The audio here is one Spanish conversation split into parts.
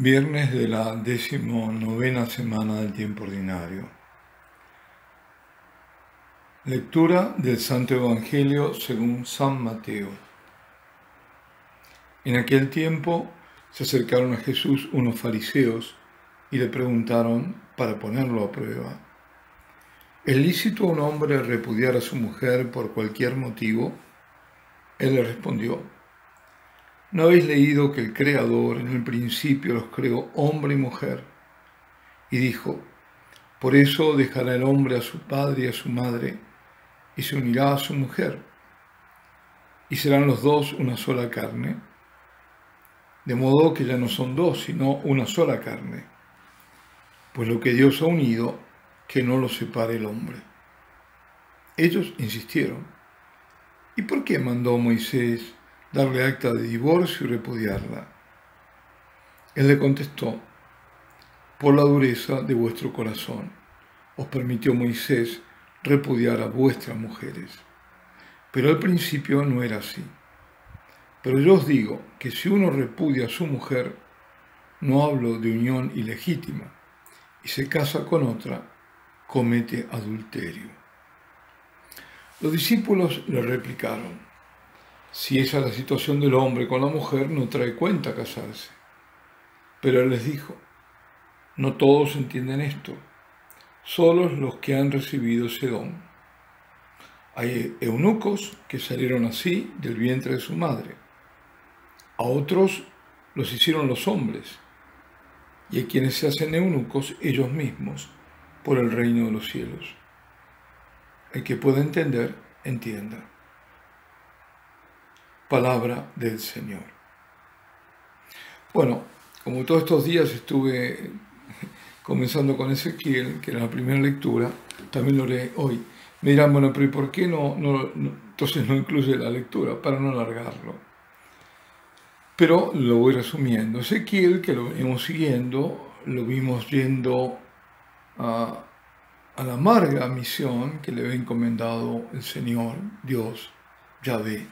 Viernes de la 19ª semana del tiempo ordinario. Lectura del Santo Evangelio según San Mateo. En aquel tiempo se acercaron a Jesús unos fariseos y le preguntaron para ponerlo a prueba: ¿es lícito a un hombre repudiar a su mujer por cualquier motivo? Él le respondió: ¿no habéis leído que el Creador en el principio los creó hombre y mujer? Y dijo: por eso dejará el hombre a su padre y a su madre, y se unirá a su mujer, y serán los dos una sola carne. De modo que ya no son dos, sino una sola carne. Pues lo que Dios ha unido, que no lo separe el hombre. Ellos insistieron: ¿y por qué mandó Moisés darle acta de divorcio y repudiarla? Él le contestó: por la dureza de vuestro corazón os permitió Moisés repudiar a vuestras mujeres. Pero al principio no era así. Pero yo os digo que si uno repudia a su mujer, no hablo de unión ilegítima, y se casa con otra, comete adulterio. Los discípulos le replicaron: si esa es la situación del hombre con la mujer, no trae cuenta casarse. Pero él les dijo: no todos entienden esto, solo los que han recibido ese don. Hay eunucos que salieron así del vientre de su madre. A otros los hicieron los hombres, y hay quienes se hacen eunucos ellos mismos por el reino de los cielos. El que pueda entender, entienda. Palabra del Señor. Bueno, como todos estos días estuve comenzando con Ezequiel, que era la primera lectura, también lo haré hoy. Me dirán: bueno, pero ¿y por qué entonces no incluye la lectura? Para no alargarlo. Pero lo voy resumiendo. Ezequiel, que lo venimos siguiendo, lo vimos yendo a la amarga misión que le había encomendado el Señor, Dios, Yahvé,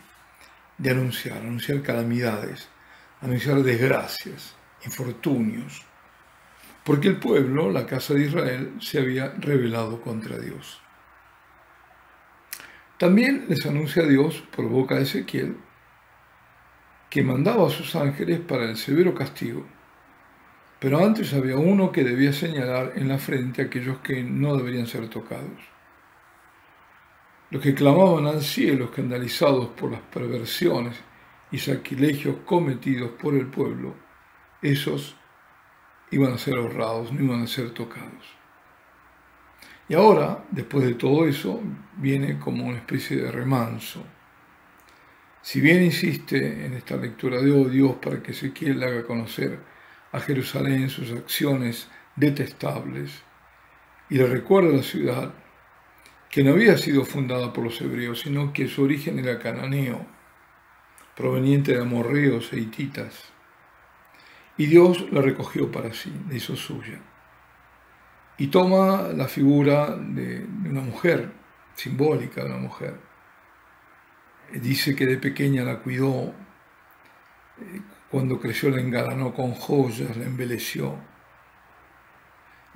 de anunciar calamidades, anunciar desgracias, infortunios, porque el pueblo, la casa de Israel, se había rebelado contra Dios. También les anuncia Dios, por boca de Ezequiel, que mandaba a sus ángeles para el severo castigo. Pero antes había uno que debía señalar en la frente a aquellos que no deberían ser tocados. Los que clamaban al cielo, escandalizados por las perversiones y sacrilegios cometidos por el pueblo, esos iban a ser ahorrados, no iban a ser tocados. Y ahora, después de todo eso, viene como una especie de remanso. Si bien insiste en esta lectura de Dios para que Ezequiel le haga conocer a Jerusalén sus acciones detestables y le recuerda a la ciudad que no había sido fundada por los hebreos, sino que su origen era cananeo, proveniente de amorreos e hititas, y Dios la recogió para sí, la hizo suya, y toma la figura de una mujer, simbólica de una mujer. Dice que de pequeña la cuidó, cuando creció la engalanó con joyas, la embelleció,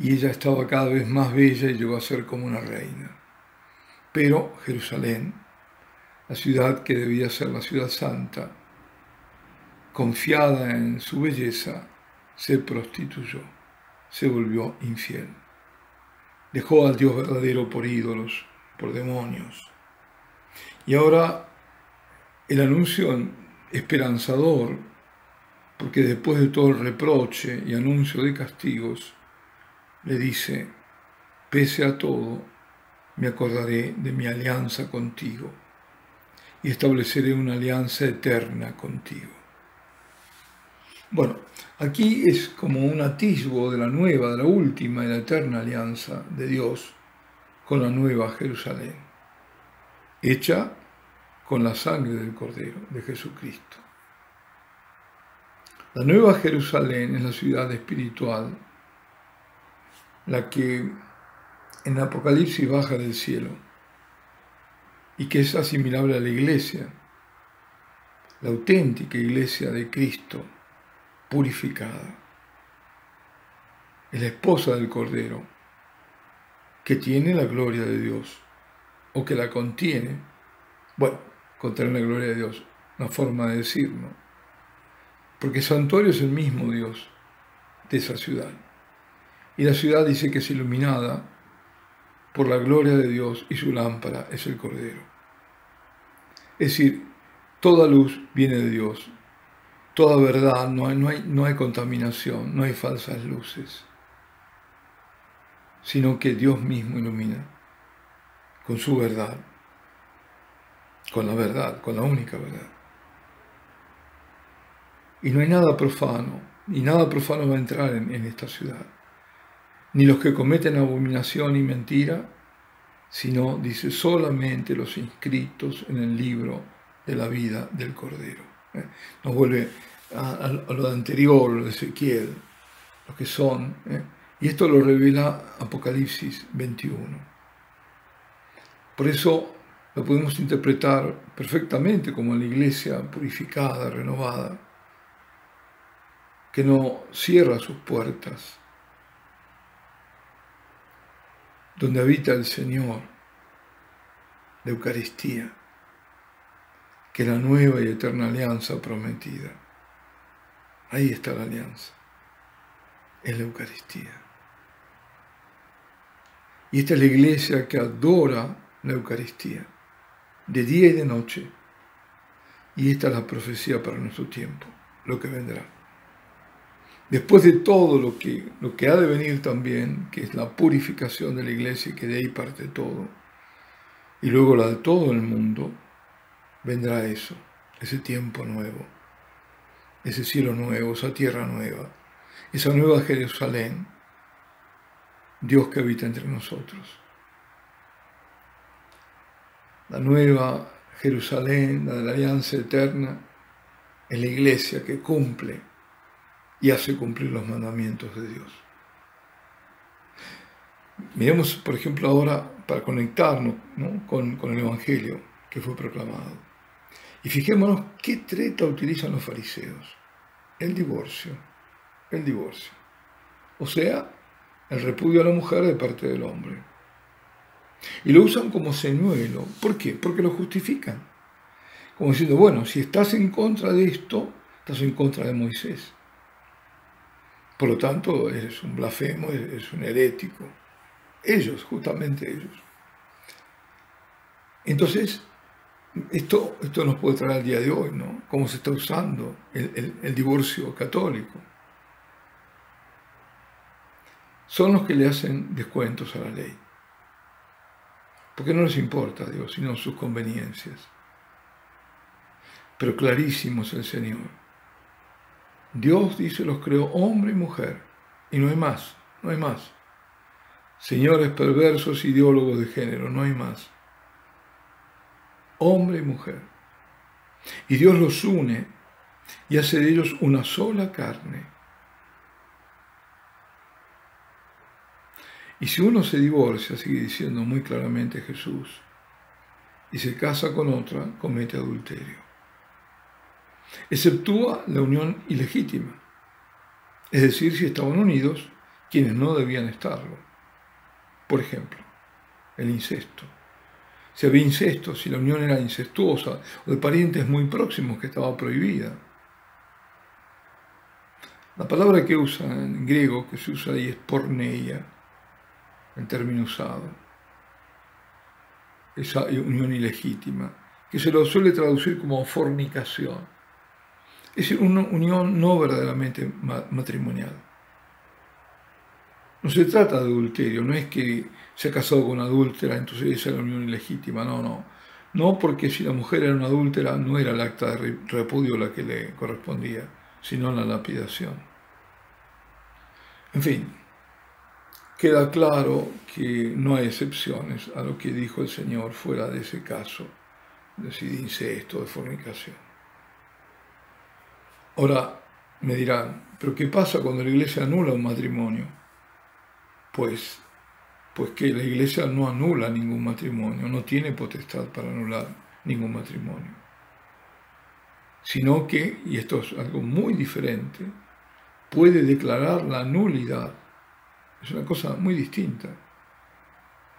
y ella estaba cada vez más bella y llegó a ser como una reina. Pero Jerusalén, la ciudad que debía ser la ciudad santa, confiada en su belleza, se prostituyó, se volvió infiel. Dejó al Dios verdadero por ídolos, por demonios. Y ahora el anuncio esperanzador, porque después de todo el reproche y anuncio de castigos, le dice: pese a todo, me acordaré de mi alianza contigo y estableceré una alianza eterna contigo. Bueno, aquí es como un atisbo de la nueva, de la última y la eterna alianza de Dios con la nueva Jerusalén, hecha con la sangre del Cordero, de Jesucristo. La nueva Jerusalén es la ciudad espiritual, la que en Apocalipsis baja del cielo y que es asimilable a la iglesia, la auténtica iglesia de Cristo, purificada. es la esposa del Cordero, que tiene la gloria de Dios, o que la contiene. Bueno, contener la gloria de Dios, una forma de decir, ¿no? Porque el santuario es el mismo Dios de esa ciudad. Y la ciudad dice que es iluminada por la gloria de Dios y su lámpara es el Cordero. Es decir, toda luz viene de Dios, toda verdad, no hay contaminación, no hay falsas luces, sino que Dios mismo ilumina con su verdad, con la única verdad. Y no hay nada profano, y nada profano va a entrar en esta ciudad. Ni los que cometen abominación y mentira, sino, dice, solamente los inscritos en el libro de la vida del Cordero. Nos vuelve a lo anterior, lo de Ezequiel, los que son, y esto lo revela Apocalipsis 21. Por eso lo podemos interpretar perfectamente como la iglesia purificada, renovada, que no cierra sus puertas, donde habita el Señor, la Eucaristía, que es la nueva y eterna alianza prometida. Ahí está la alianza, es la Eucaristía. Y esta es la iglesia que adora la Eucaristía, de día y de noche. Y esta es la profecía para nuestro tiempo, lo que vendrá. Después de todo lo que ha de venir también, que es la purificación de la iglesia y que de ahí parte todo, y luego la de todo el mundo, vendrá eso, ese tiempo nuevo, ese cielo nuevo, esa tierra nueva, esa nueva Jerusalén, Dios que habita entre nosotros. La nueva Jerusalén, la de la alianza eterna, es la iglesia que cumple y hace cumplir los mandamientos de Dios. Miremos, por ejemplo, ahora para conectarnos, ¿no?, con el Evangelio que fue proclamado. Y fijémonos qué treta utilizan los fariseos. El divorcio. O sea, el repudio a la mujer de parte del hombre. Y lo usan como señuelo. ¿Por qué? Porque lo justifican. Como diciendo, bueno, si estás en contra de esto, estás en contra de Moisés. Por lo tanto, eres un blasfemo, eres un herético. Ellos, justamente ellos. Entonces, esto nos puede traer al día de hoy, ¿no? Cómo se está usando el divorcio católico. Son los que le hacen descuentos a la ley. Porque no les importa a Dios, sino sus conveniencias. Pero clarísimo es el Señor. Dios, dice, los creó hombre y mujer, y no hay más. Señores perversos, ideólogos de género, no hay más. Hombre y mujer. Y Dios los une y hace de ellos una sola carne. Y si uno se divorcia, sigue diciendo muy claramente Jesús, y se casa con otra, comete adulterio. Exceptúa la unión ilegítima, es decir, si estaban unidos quienes no debían estarlo. Por ejemplo, el incesto. Si había incesto, si la unión era incestuosa o de parientes muy próximos, que estaba prohibida. La palabra que usa en griego, que se usa ahí, es porneia, el término usado. Esa unión ilegítima, que se lo suele traducir como fornicación. Es decir, una unión no verdaderamente matrimonial. No se trata de adulterio, no es que se ha casado con una adúltera, entonces esa es la unión ilegítima, no. No, porque si la mujer era una adúltera, no era el acta de repudio la que le correspondía, sino la lapidación. En fin, queda claro que no hay excepciones a lo que dijo el Señor fuera de ese caso, es decir, de incesto, de fornicación. Ahora me dirán, ¿pero qué pasa cuando la iglesia anula un matrimonio? Pues que la iglesia no anula ningún matrimonio, no tiene potestad para anular ningún matrimonio. Sino que, y esto es algo muy diferente, puede declarar la nulidad es una cosa muy distinta.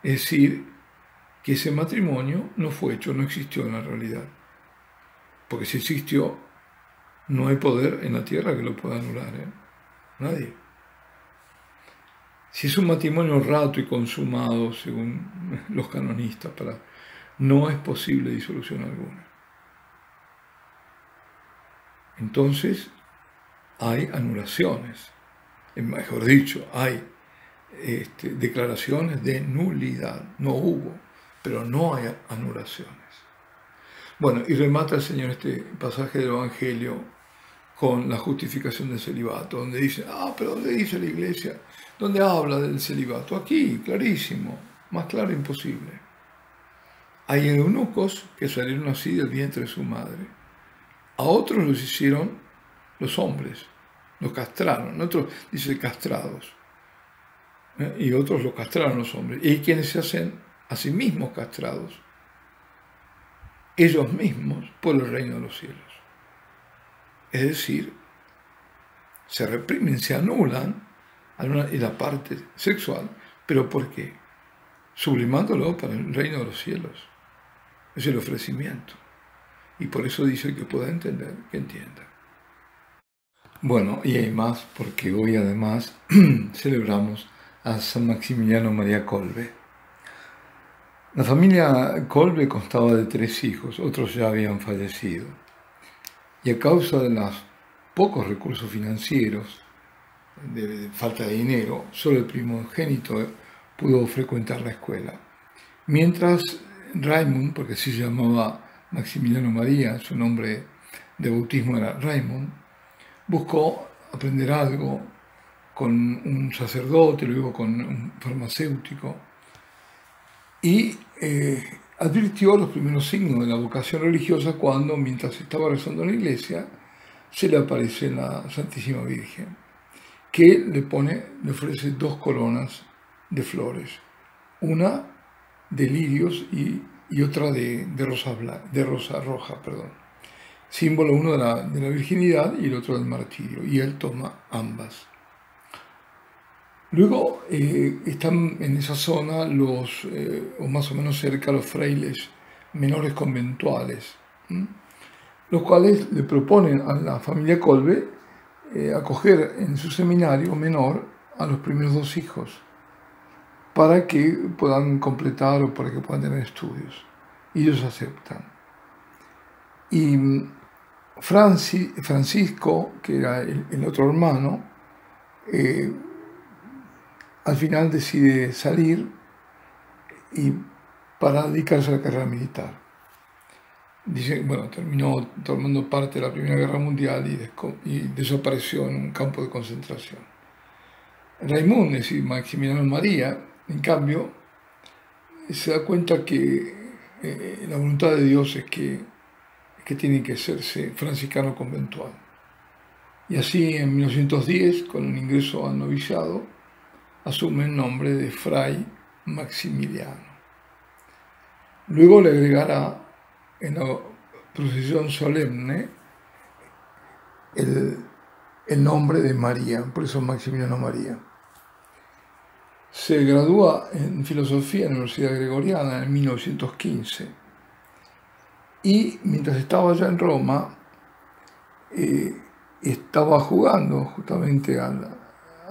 Es decir, que ese matrimonio no fue hecho, no existió en la realidad. Porque si existió, no hay poder en la tierra que lo pueda anular, ¿eh? Nadie. Si es un matrimonio rato y consumado, según los canonistas, no es posible disolución alguna. Entonces, hay anulaciones. Mejor dicho, hay declaraciones de nulidad. No hubo, pero no hay anulaciones. Bueno, y remata el Señor este pasaje del Evangelio con la justificación del celibato, donde dice, pero ¿dónde dice la Iglesia? ¿Dónde habla del celibato? Aquí, clarísimo, más claro imposible. Hay eunucos que salieron así del vientre de su madre. A otros los hicieron los hombres, los castraron. Otros dice castrados. Y otros los castraron los hombres. Y hay quienes se hacen a sí mismos castrados, ellos mismos, por el reino de los cielos. Es decir, se reprimen, se anulan en la parte sexual, pero ¿por qué? Sublimándolo para el reino de los cielos. Es el ofrecimiento. Y por eso dice el que pueda entender, que entienda. Bueno, y hay más, porque hoy además celebramos a San Maximiliano María Kolbe. La familia Kolbe constaba de 3 hijos, otros ya habían fallecido. Y a causa de los pocos recursos financieros, de falta de dinero, solo el primogénito pudo frecuentar la escuela. Mientras Raymond, porque así se llamaba Maximiliano María, su nombre de bautismo era Raymond, buscó aprender algo con un sacerdote, luego con un farmacéutico, y advirtió los primeros signos de la vocación religiosa cuando, mientras estaba rezando en la iglesia, se le aparece la Santísima Virgen, que le ofrece 2 coronas de flores, una de lirios y otra de rosa roja, símbolo uno de la virginidad y el otro del martirio, y él toma ambas. Luego están en esa zona o más o menos cerca, los frailes menores conventuales, los cuales le proponen a la familia Kolbe acoger en su seminario menor a los primeros 2 hijos para que puedan completar o para que puedan tener estudios. Y ellos aceptan. Y Francisco, que era el otro hermano, al final decide salir para dedicarse a la carrera militar. Dice, terminó tomando parte de la Primera Guerra Mundial y desapareció en un campo de concentración. Raymond, es decir, Maximiliano María, en cambio, se da cuenta que la voluntad de Dios es que tiene que hacerse franciscano conventual. Y así, en 1910, con un ingreso al noviciado, asume el nombre de Fray Maximiliano. Luego le agregará en la procesión solemne el nombre de María, por eso Maximiliano María. Se gradúa en filosofía en la Universidad Gregoriana en 1915 y mientras estaba allá en Roma estaba jugando justamente a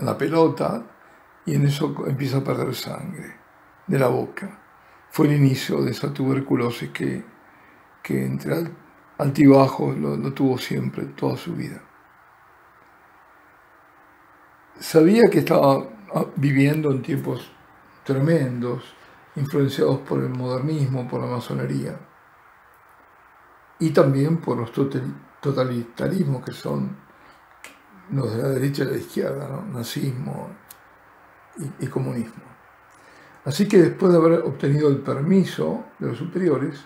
la pelota y en eso empieza a perder sangre de la boca. Fue el inicio de esa tuberculosis que entre altibajos lo tuvo siempre, toda su vida. Sabía que estaba viviendo en tiempos tremendos, influenciados por el modernismo, por la masonería, y también por los totalitarismos que son los de la derecha y la izquierda, ¿no? Nazismo y comunismo. Así que después de haber obtenido el permiso de los superiores,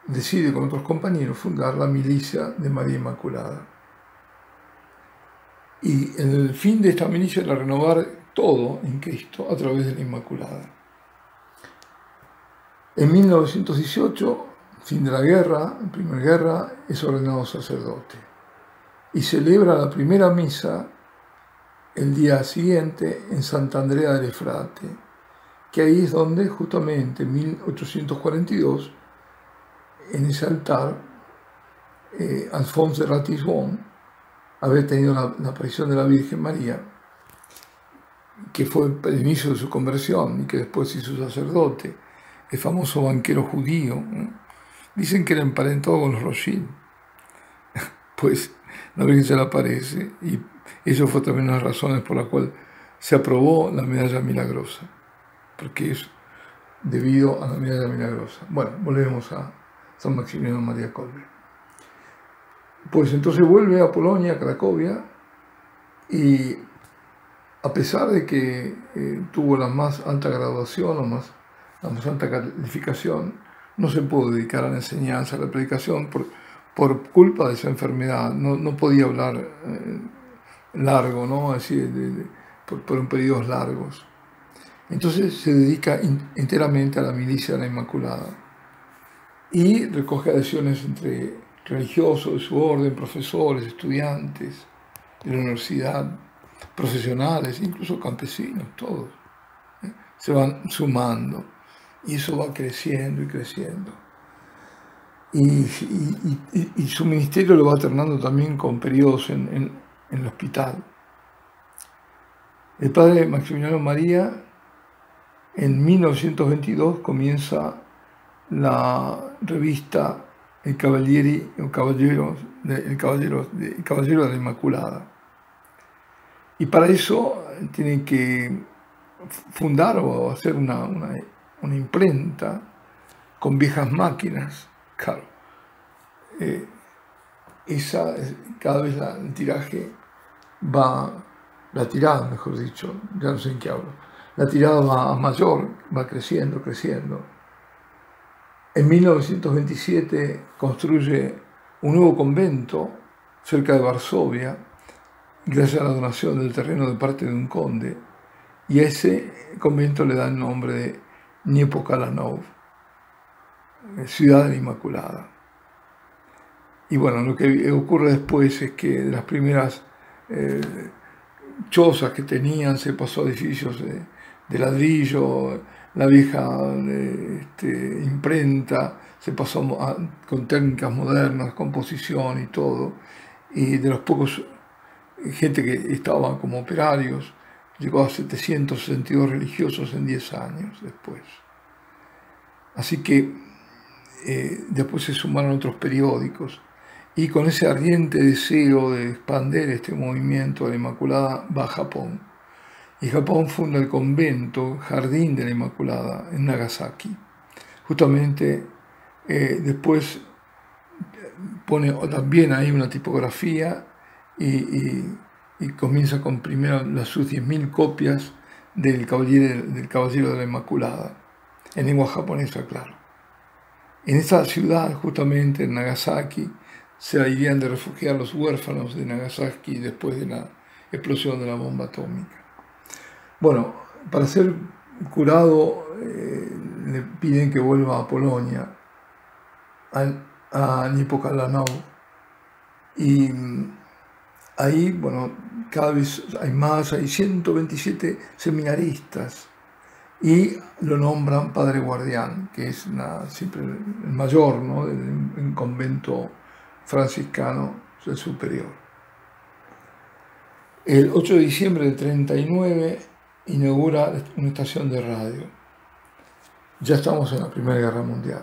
decide con otros compañeros fundar la milicia de María Inmaculada. Y el fin de esta milicia era renovar todo en Cristo a través de la Inmaculada. En 1918, fin de la primera guerra, es ordenado sacerdote y celebra la primera misa el día siguiente en Sant'Andrea delle Frate, que ahí es donde justamente en 1842, en ese altar, Alphonse de Ratisbonne había tenido la aparición de la Virgen María, que fue el inicio de su conversión y que después se hizo sacerdote, el famoso banquero judío, ¿no? Dicen que era emparentado con los Rothschild. Pues la Virgen se le aparece y eso fue también una de las razones por las cuales se aprobó la medalla milagrosa, porque es debido a la medalla milagrosa. Bueno, volvemos a San Maximiliano María Kolbe. Pues entonces vuelve a Polonia, a Cracovia, y a pesar de que tuvo la más alta graduación, la más alta calificación, no se pudo dedicar a la enseñanza, a la predicación, por culpa de esa enfermedad. No podía hablar largo, ¿no? Así, por periodos largos. Entonces se dedica enteramente a la milicia de la Inmaculada y recoge adhesiones entre religiosos de su orden, profesores, estudiantes de la universidad, profesionales, incluso campesinos, todos. Se van sumando y eso va creciendo y creciendo. Y su ministerio lo va alternando también con periodos en el hospital. El padre Maximiliano María en 1922 comienza la revista El Caballero de la Inmaculada. Y para eso tiene que fundar o hacer una imprenta con viejas máquinas. Claro, cada vez el tiraje la tirada, mejor dicho, ya no sé en qué hablo, la tirada va mayor, va creciendo. En 1927 construye un nuevo convento cerca de Varsovia, gracias a la donación del terreno de parte de un conde, y a ese convento le da el nombre de Niepokalanów, Ciudad de la Inmaculada. Y bueno, lo que ocurre después es que de las primeras chozas que tenían se pasó a edificios de ladrillo, la vieja imprenta se pasó con técnicas modernas, composición y todo, y de los pocos gente que estaba como operarios llegó a 762 religiosos en 10 años después. Así que después se sumaron otros periódicos y con ese ardiente deseo de expandir este movimiento de la Inmaculada va a Japón. Y Japón funda el convento Jardín de la Inmaculada en Nagasaki. Justamente después pone también ahí una tipografía y comienza con primero sus 10.000 copias del Caballero de la Inmaculada, en lengua japonesa, claro. En esa ciudad, justamente en Nagasaki, se irían de refugiar los huérfanos de Nagasaki después de la explosión de la bomba atómica. Bueno, para ser curado le piden que vuelva a Polonia, a Niepokalanów, y ahí, bueno, cada vez hay 127 seminaristas y lo nombran padre guardián, que es siempre el mayor, ¿no?, del convento franciscano, el superior. El 8 de diciembre del 39 inaugura una estación de radio. Ya estamos en la Primera Guerra Mundial,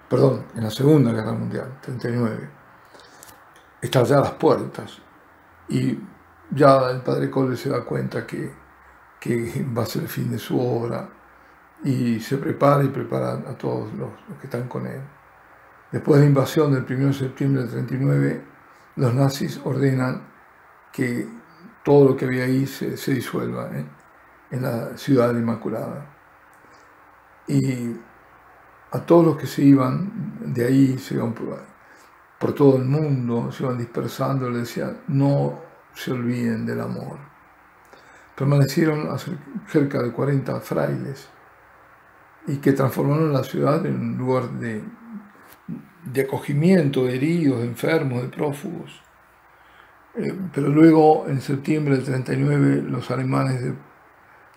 perdón, en la Segunda Guerra Mundial, 39. Están ya a las puertas y ya el padre Kolbe se da cuenta que va a ser el fin de su obra y se prepara a todos los que están con él. Después de la invasión del 1 de septiembre del 39, los nazis ordenan que todo lo que había ahí se disuelva en la Ciudad de la Inmaculada. Y a todos los que se iban de ahí, se iban por todo el mundo, se iban dispersando, les decían, no se olviden del amor. Permanecieron cerca de 40 frailes y que transformaron la ciudad en un lugar de acogimiento de heridos, de enfermos, de prófugos. pero luego en septiembre del 39 los alemanes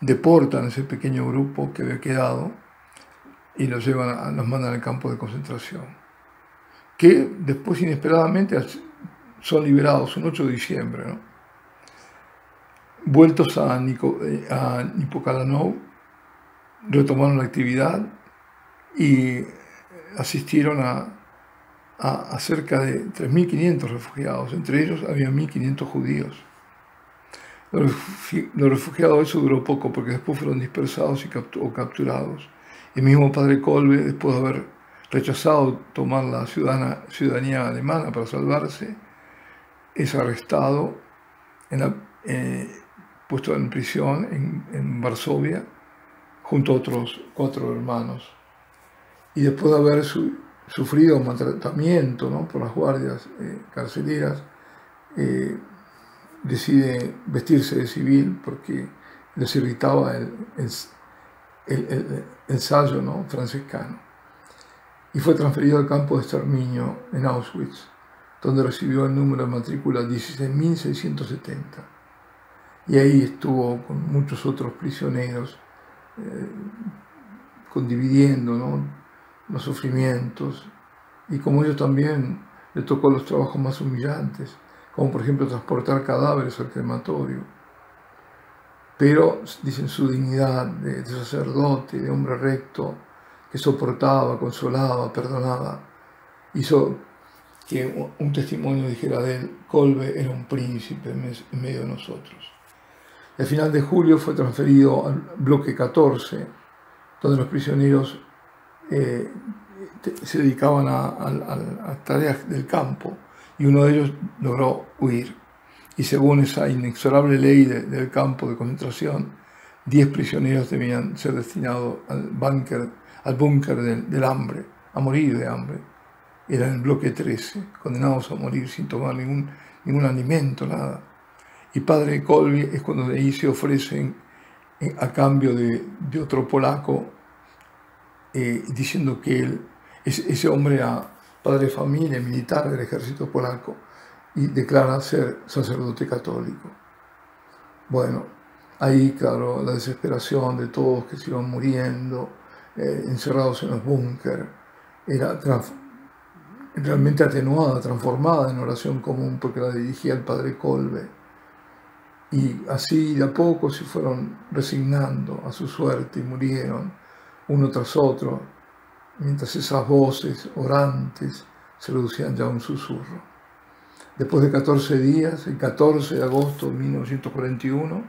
deportan ese pequeño grupo que había quedado y los mandan al campo de concentración, que después inesperadamente son liberados un 8 de diciembre, ¿no? Vueltos a Nipokalanov, retomaron la actividad y asistieron a cerca de 3.500 refugiados, entre ellos había 1.500 judíos. Los refugiados, eso duró poco porque después fueron dispersados o capturados. El mismo padre Kolbe, después de haber rechazado tomar la ciudadanía alemana para salvarse, es arrestado, puesto en prisión en Varsovia, junto a otros 4 hermanos. Y después de haber sufrido maltratamiento, ¿no?, por las guardias carceleras, decide vestirse de civil porque les irritaba el sayo, ¿no?, franciscano. Y fue transferido al campo de exterminio en Auschwitz, donde recibió el número de matrícula 16.670. Y ahí estuvo con muchos otros prisioneros, condividiendo, ¿no?, los sufrimientos, y como ellos también le tocó los trabajos más humillantes, como por ejemplo transportar cadáveres al crematorio. Pero, dicen, su dignidad de sacerdote, de hombre recto, que soportaba, consolaba, perdonaba, hizo que un testimonio dijera de él: Kolbe era un príncipe en medio de nosotros. Y al final de julio fue transferido al bloque 14, donde los prisioneros se dedicaban a tareas del campo, y uno de ellos logró huir. Y según esa inexorable ley del campo de concentración, 10 prisioneros debían ser destinados al búnker del hambre, a morir de hambre. Eran el bloque 13, condenados a morir sin tomar ningún alimento, nada. Y padre Kolbe es cuando ahí se ofrecen a cambio de otro polaco, diciendo que ese hombre era padre de familia, militar del ejército polaco, y declara ser sacerdote católico. Bueno, ahí, claro, la desesperación de todos que se iban muriendo, encerrados en los búnker, era realmente atenuada, transformada en oración común, porque la dirigía el padre Kolbe. Y así de a poco se fueron resignando a su suerte y murieron uno tras otro, mientras esas voces orantes se reducían ya a un susurro. Después de 14 días, el 14 de agosto de 1941,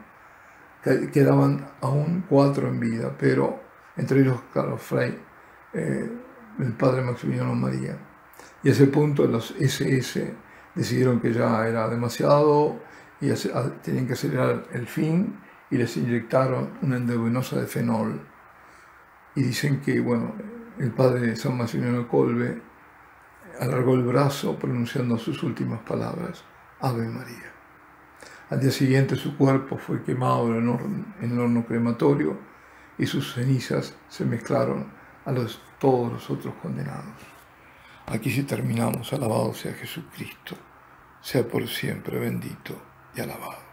quedaban aún 4 en vida, pero entre ellos, claro, el padre Maximiliano María. Y a ese punto los SS decidieron que ya era demasiado y tenían que acelerar el fin, y les inyectaron una endovenosa de fenol. Y dicen que, bueno, el padre San Maximiliano Kolbe alargó el brazo pronunciando sus últimas palabras: Ave María. Al día siguiente su cuerpo fue quemado en el horno crematorio y sus cenizas se mezclaron a todos los otros condenados. Aquí sí terminamos. Alabado sea Jesucristo, sea por siempre bendito y alabado.